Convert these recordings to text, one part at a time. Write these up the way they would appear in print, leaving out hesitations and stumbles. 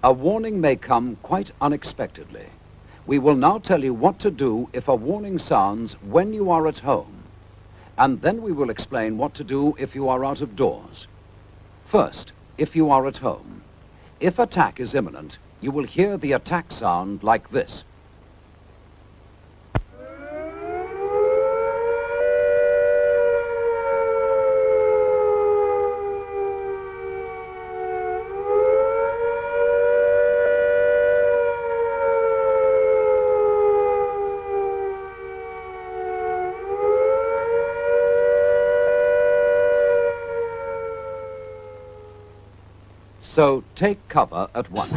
A warning may come quite unexpectedly. We will now tell you what to do if a warning sounds when you are at home. And then we will explain what to do if you are out of doors. First, if you are at home. If attack is imminent, you will hear the attack sound like this. So take cover at once.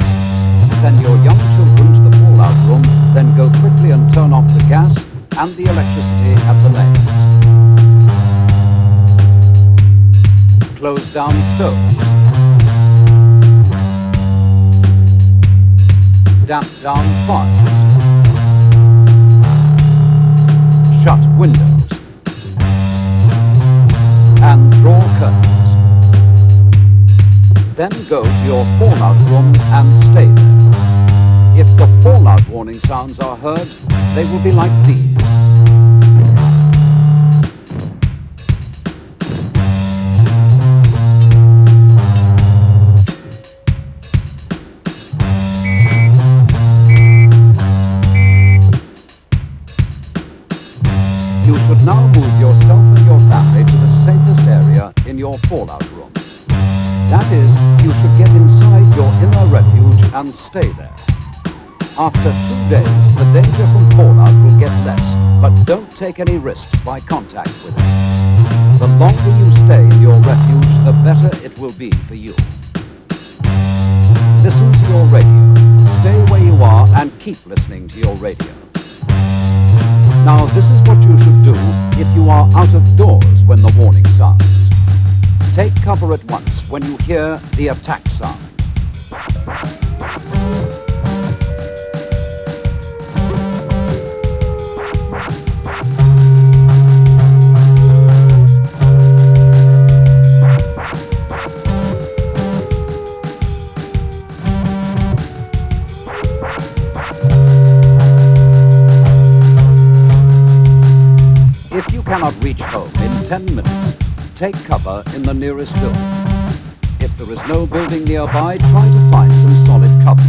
Send your young children to the fallout room, then go quickly and turn off the gas and the electricity at the mains. Close down stoves. Damp down fires. Shut windows. And draw curtains. Then go to your fallout room and stay there. If the fallout warning sounds are heard, they will be like these. You should now move yourself and your family to the safest area in your fallout room. That is, you should get inside your inner refuge and stay there. After 2 days, the danger from fallout will get less, but don't take any risks by contact with it. The longer you stay in your refuge, the better it will be for you. Listen to your radio. Stay where you are and keep listening to your radio. Now, this is what you should do if you are out of doors when the warning sounds. Take cover at once when you hear the attack sound. If you cannot reach home in 10 minutes, take cover in the nearest building. If there is no building nearby, try to find some solid cover.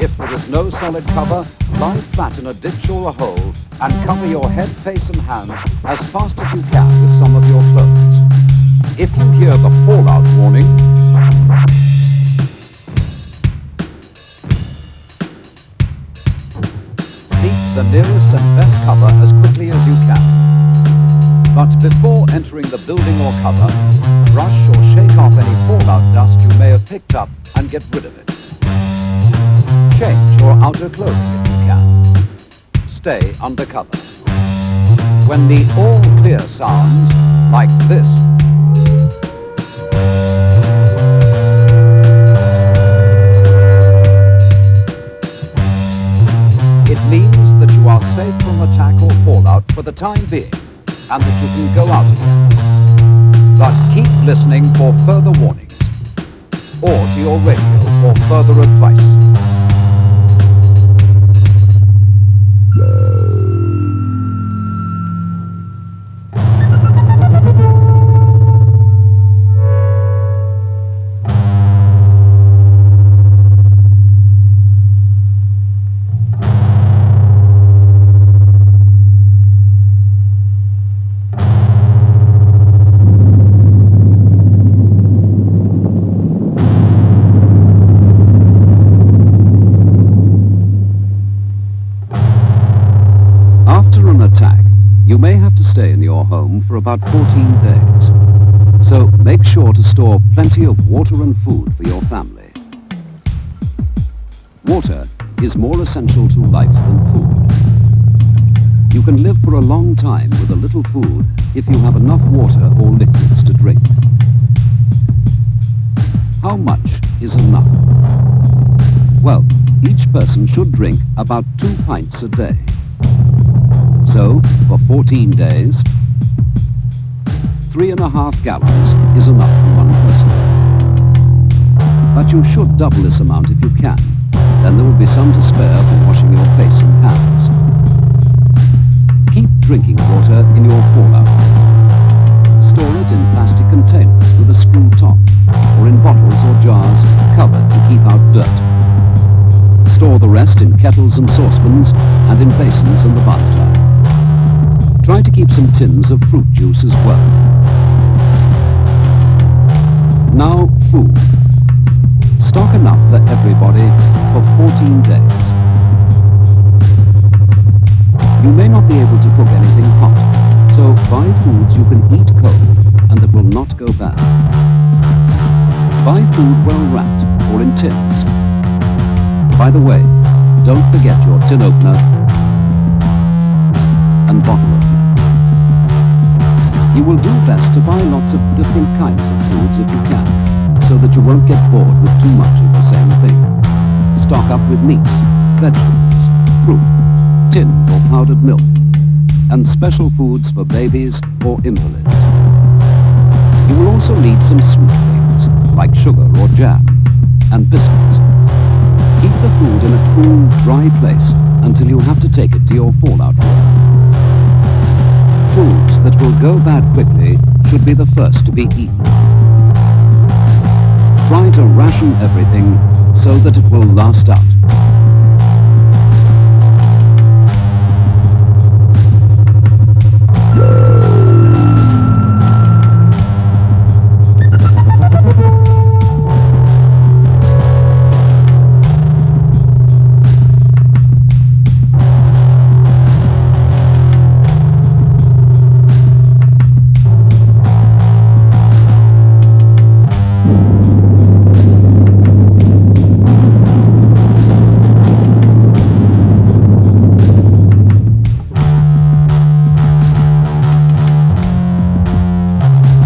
If there is no solid cover, lie flat in a ditch or a hole and cover your head, face and hands as fast as you can with some of your clothes. If you hear the fallout warning, seek the nearest and best cover as quickly as you can. But before entering the building or cover, brush or shake off any fallout dust you may have picked up and get rid of it. Change your outer clothing if you can. Stay under cover. When the all clear sounds, like this, it means that you are safe from attack or fallout for the time being, and that you can go out again. But keep listening for further warnings, or to your radio for further advice. You may have to stay in your home for about 14 days. So make sure to store plenty of water and food for your family. Water is more essential to life than food. You can live for a long time with a little food if you have enough water or liquids to drink. How much is enough? Well, each person should drink about 2 pints a day. So, for 14 days, 3.5 gallons is enough for one person. But you should double this amount if you can. Then there will be some to spare for washing your face and hands. Keep drinking water in your fallout. Store it in plastic containers with a screw top, or in bottles or jars covered to keep out dirt. Store the rest in kettles and saucepans and in basins in the bathtub. Try to keep some tins of fruit juice as well. Now, food. Stock enough for everybody for 14 days. You may not be able to cook anything hot, so buy foods you can eat cold and that will not go bad. Buy food well wrapped or in tins. By the way, don't forget your tin opener and bottle opener. You will do best to buy lots of different kinds of foods if you can, so that you won't get bored with too much of the same thing. Stock up with meats, vegetables, fruit, tinned or powdered milk, and special foods for babies or invalids. You will also need some sweet things, like sugar or jam, and biscuits. Keep the food in a cool, dry place until you have to take it to your fallout room. Foods that will go bad quickly should be the first to be eaten. Try to ration everything so that it will last out.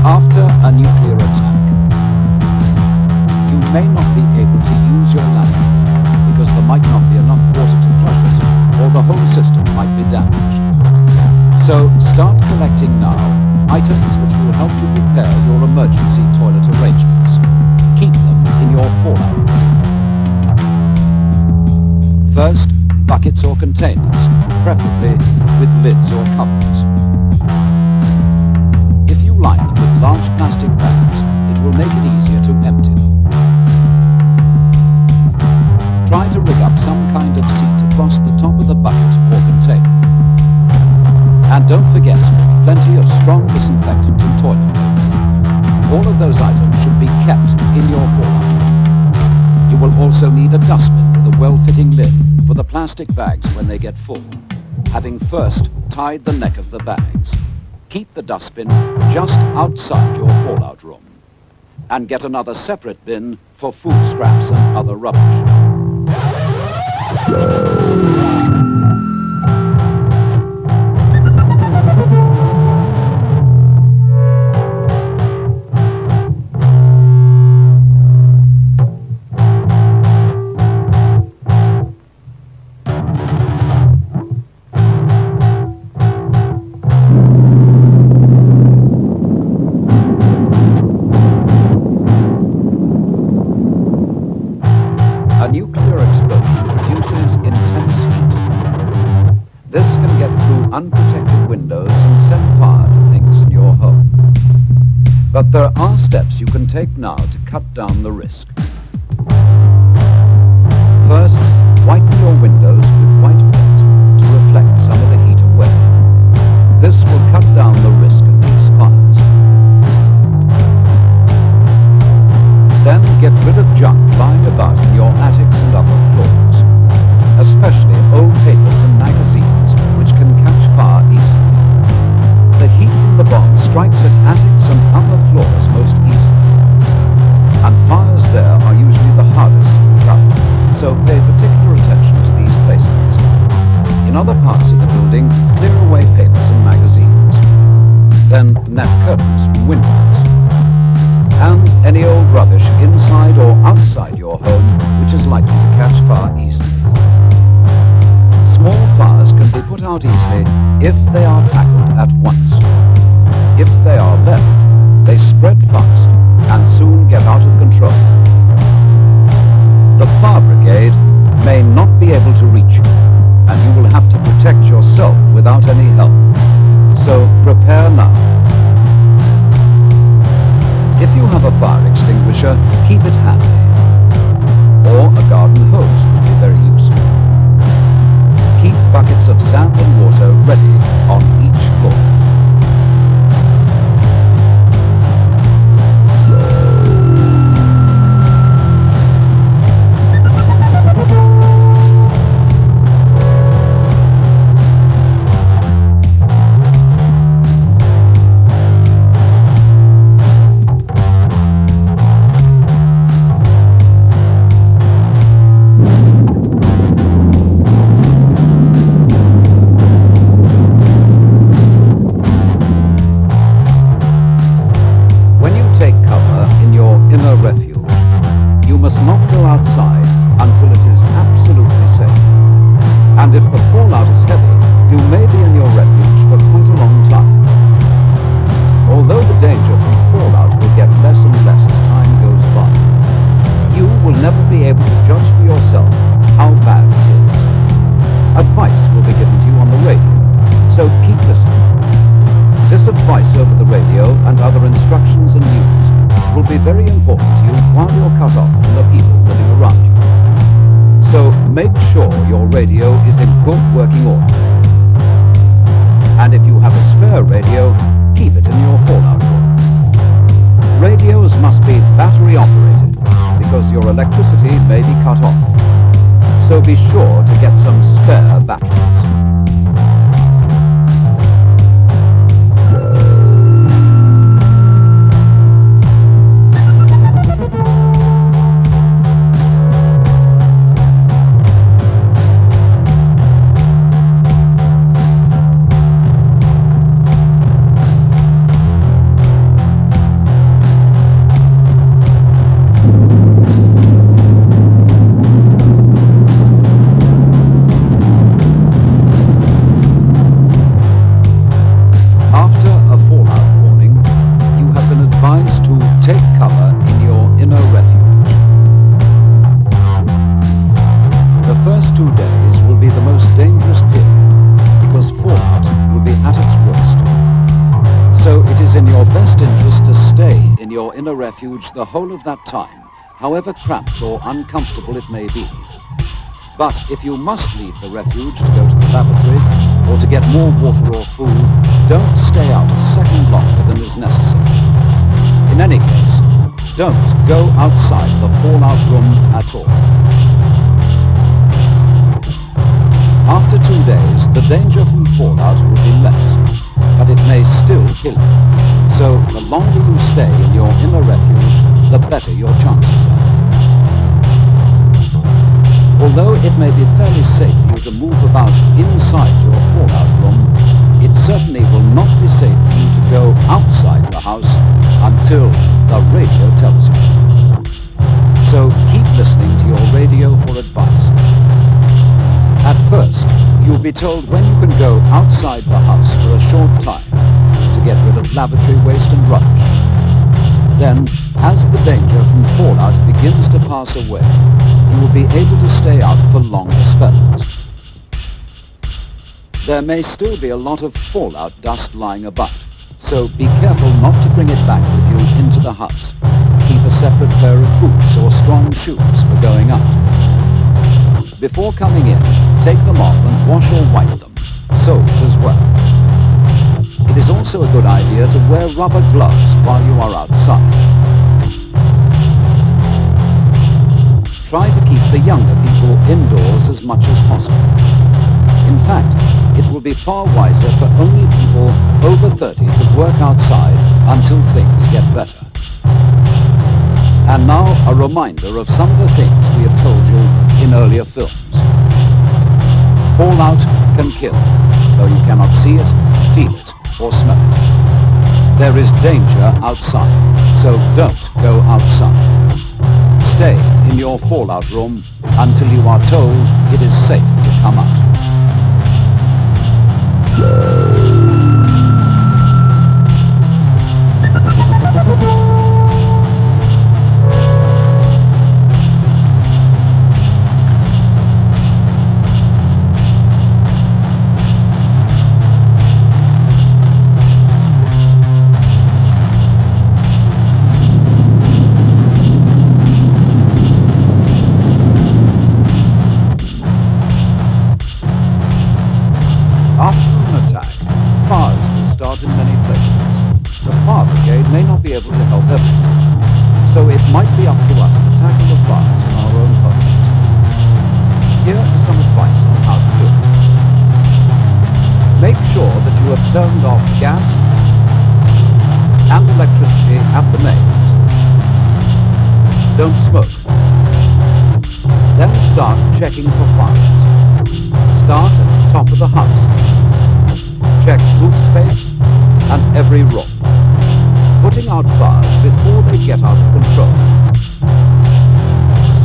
After a nuclear attack, you may not be able to use your lamp because there might not be enough water to flush it, or the whole system might be damaged. So start collecting now items which will help you repair your emergency toilet arrangements. Keep them in your fallout. First, buckets or containers, preferably with lids or covers. If you line them with large plastic bags, it will make it easier to empty them. Try to rig up some kind of seat across the top of the bucket or container. And don't forget, plenty of strong disinfectant and toilet paper. All of those items should be kept in your fallout. You will also need a dustbin with a well-fitting lid for the plastic bags when they get full, having first tied the neck of the bags. Keep the dustbin just outside your fallout room, and get another separate bin for food scraps and other rubbish. A nuclear explosion produces intense heat. This can get through unprotected windows and set fire to things in your home. But there are steps you can take now to cut down the risk. First, whiten your windows with white paint to reflect some of the heat away. This will cut down the risk of these fires. Then get rid of junk lying about in your attics and upper floors, especially old papers and magazines which can catch fire easily. The heat from the bomb strikes at attics and upper floors most easily, and fires there are usually the hardest to put out, so pay particular attention to these places. In other parts of the building, clear away papers and magazines. Then net curtains from windows, and any old rubbish inside or outside your home which is likely to catch fire easily. Small fires can be put out easily if they are tackled at once. If they are left, they spread fast and soon get out of control. The fire brigade may not be able to reach you, and you will have to protect yourself without any help. So prepare now. If you have a fire extinguisher, keep it handy. Or a garden hose would be very useful. Keep buckets of sand and water ready on each floor. Radio is in good working order. And if you have a spare radio, keep it in your fallout room. Radios must be battery operated because your electricity may be cut off. So be sure to get some spare batteries. Refuge the whole of that time, however cramped or uncomfortable it may be. But if you must leave the refuge to go to the lavatory or to get more water or food, don't stay out a second longer than is necessary. In any case, don't go outside the fallout room at all. After 2 days, the danger from fallout will be less, but it may still kill you. So the longer you stay in your inner refuge, the better your chances are. Although it may be fairly safe for you to move about inside your fallout room, it certainly will not be safe for you to go outside the house until the radio tells you. So keep listening to your radio for advice. At first, you'll be told when you can go outside the house for a short time to get rid of lavatory waste and rubbish. Then, as the danger from fallout begins to pass away, you will be able to stay out for longer spells. There may still be a lot of fallout dust lying about, so be careful not to bring it back with you into the house. Keep a separate pair of boots or strong shoes for going out. Before coming in, take them off and wash or wipe them, soles as well. It is also a good idea to wear rubber gloves while you are outside. Try to keep the younger people indoors as much as possible. In fact, it will be far wiser for only people over 30 to work outside until things get better. And now a reminder of some of the things we have told you in earlier films. Fallout can kill, though you cannot see it, feel it, or smell it. There is danger outside, so don't go outside. Stay in your fallout room until you are told it is safe to come out. So it might be up to us to tackle the fires in our own homes. Here is some advice on how to do it. Make sure that you have turned off gas and electricity at the mains. Don't smoke. Then start checking for fires. Start at the top of the house. Check roof space and every room, putting out fires before they get out of control.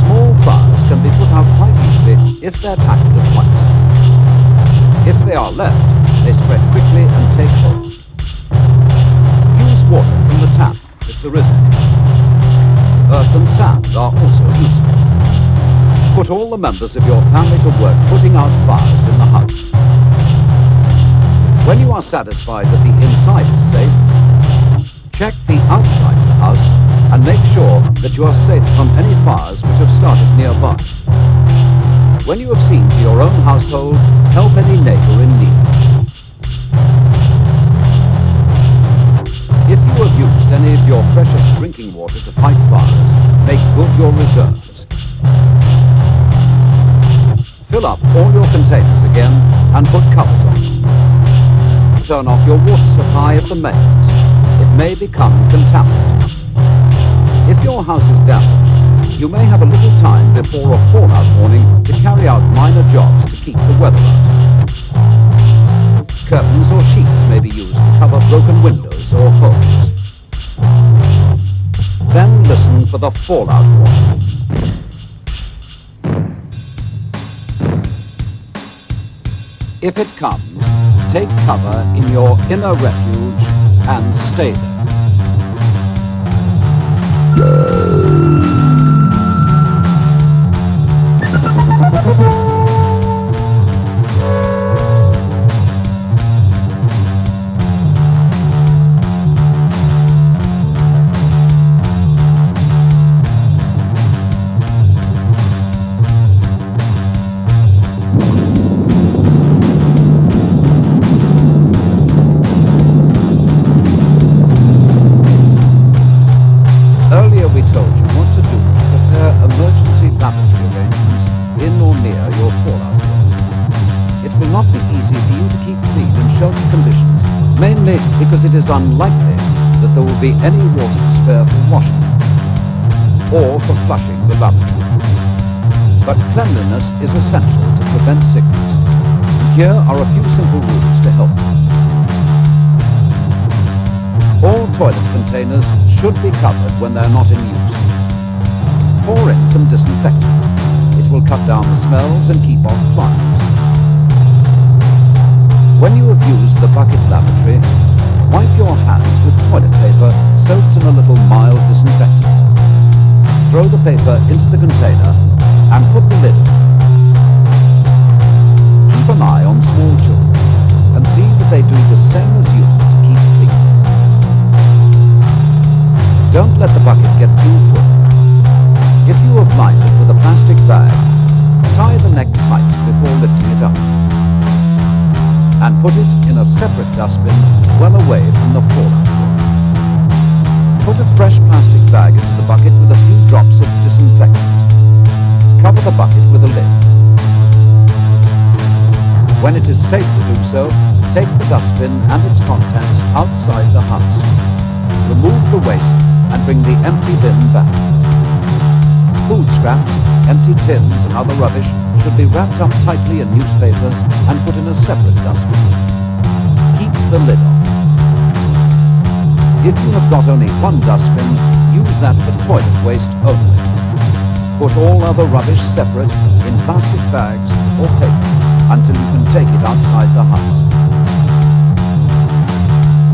Small fires can be put out quite easily if they're tackled at once. If they are left, they spread quickly and take hold. Use water from the tap if there is any. Earth and sand are also useful. Put all the members of your family to work putting out fires in the house. When you are satisfied that the inside is safe, check the outside of the house and make sure that you are safe from any fires which have started nearby. When you have seen to your own household, help any neighbor in need. If you have used any of your precious drinking water to fight fires, make good your reserves. Fill up all your containers again and put covers on them. Turn off your water supply at the mains. It may become contaminated. If your house is damaged, you may have a little time before a fallout warning to carry out minor jobs to keep the weather out. Curtains or sheets may be used to cover broken windows or holes. Then listen for the fallout warning. If it comes, take cover in your inner refuge and stay there. Earlier we told you what to do to prepare emergency lavatory arrangements in or near your fallout zone. It will not be easy for you to keep clean in sheltered conditions, mainly because it is unlikely that there will be any water to spare for washing or for flushing the lavatory. But cleanliness is essential to prevent sickness. Here are a few simple rules to help you. All toilet containers should be covered when they're not in use. Pour in some disinfectant. It will cut down the smells and keep off flies. When you have used the bucket lavatory, wipe your hands with toilet paper soaked in a little mild disinfectant. Throw the paper into the container and put the lid on. Keep an eye on small children and see that they do the same as you to keep clean. Don't let the bucket get too full. If you have lined it with a plastic bag, tie the neck tight before lifting it up. And put it in a separate dustbin well away from the fallout zone. Put a fresh plastic bag into the bucket with a few drops of disinfectant. Cover the bucket with a lid. When it is safe to do so, take the dustbin and its contents outside the house. Remove the waste and bring the empty bin back. Food scraps, empty tins and other rubbish should be wrapped up tightly in newspapers and put in a separate dustbin. Keep the lid on. If you have got only one dustbin, use that for toilet waste only. Put all other rubbish separate in plastic bags or paper until you can take it outside the house.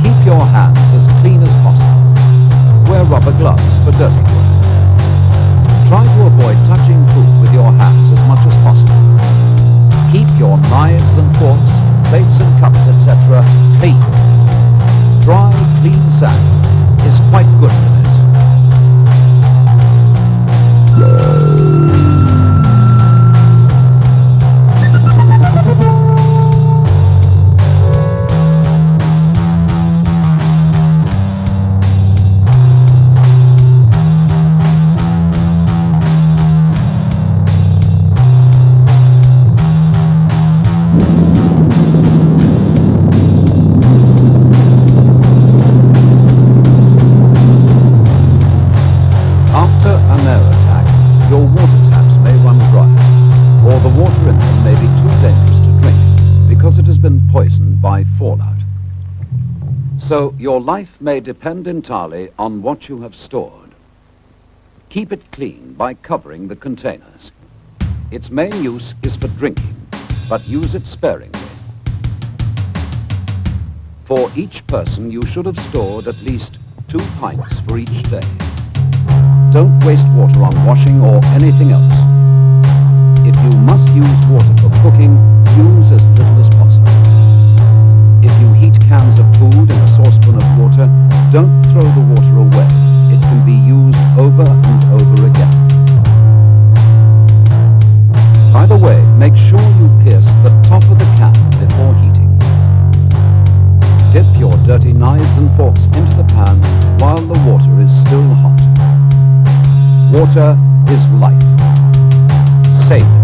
Keep your hands as clean as possible. Wear rubber gloves for dirty work. Try to avoid touching food with your hands as much as possible. Keep your knives and forks, plates and cups, etc. clean. Dry, clean sand is quite good for this. By fallout. So your life may depend entirely on what you have stored. Keep it clean by covering the containers. Its main use is for drinking, but use it sparingly. For each person, you should have stored at least 2 pints for each day. Don't waste water on washing or anything else. If you must use water for cooking, use as little as possible. If you heat cans of food in a saucepan of water, don't throw the water away. It can be used over and over again. By the way, make sure you pierce the top of the can before heating. Dip your dirty knives and forks into the pan while the water is still hot. Water is life. Save it.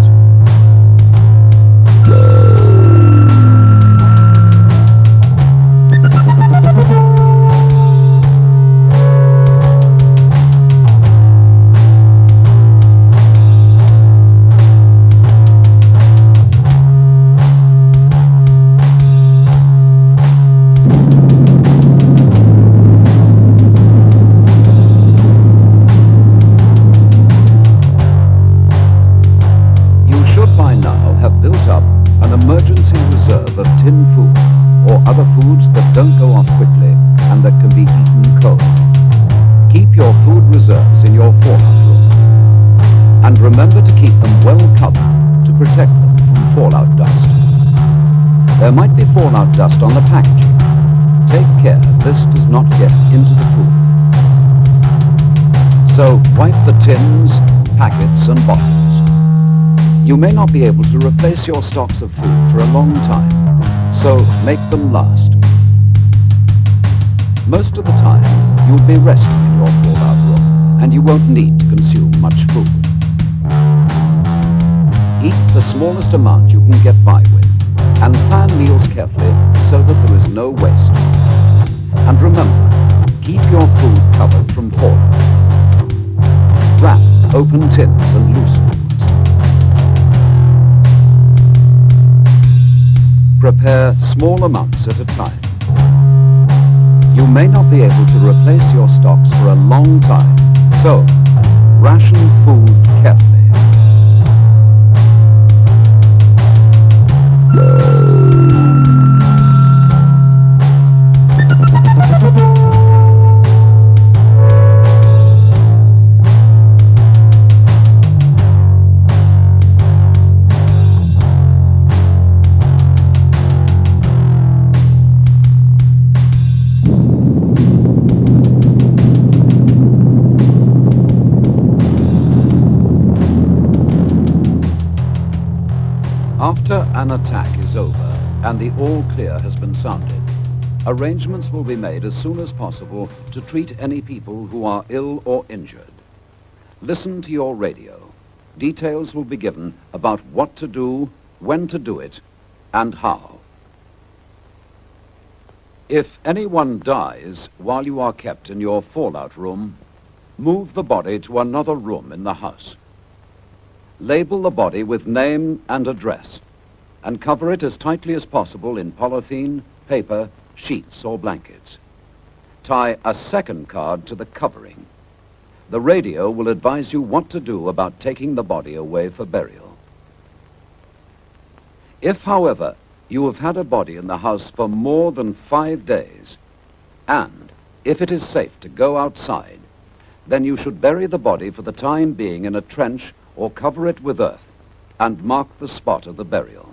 Don't go off quickly and that can be eaten cold. Keep your food reserves in your fallout room. And remember to keep them well covered to protect them from fallout dust. There might be fallout dust on the packaging. Take care this does not get into the food. So wipe the tins, packets and bottles. You may not be able to replace your stocks of food for a long time, so make them last. Most of the time, you'll be resting in your fallout room, and you won't need to consume much food. Eat the smallest amount you can get by with, and plan meals carefully so that there is no waste. And remember, keep your food covered from fallout. Wrap open tins and loose foods. Prepare small amounts at a time. You may not be able to replace your stocks for a long time, so ration food carefully. After an attack is over and the all clear has been sounded, arrangements will be made as soon as possible to treat any people who are ill or injured. Listen to your radio. Details will be given about what to do, when to do it, and how. If anyone dies while you are kept in your fallout room, move the body to another room in the house. Label the body with name and address, and cover it as tightly as possible in polythene, paper, sheets, or blankets. Tie a second card to the covering. The radio will advise you what to do about taking the body away for burial. If, however, you have had a body in the house for more than 5 days, And if it is safe to go outside, then you should bury the body for the time being in a trench or cover it with earth and mark the spot of the burial.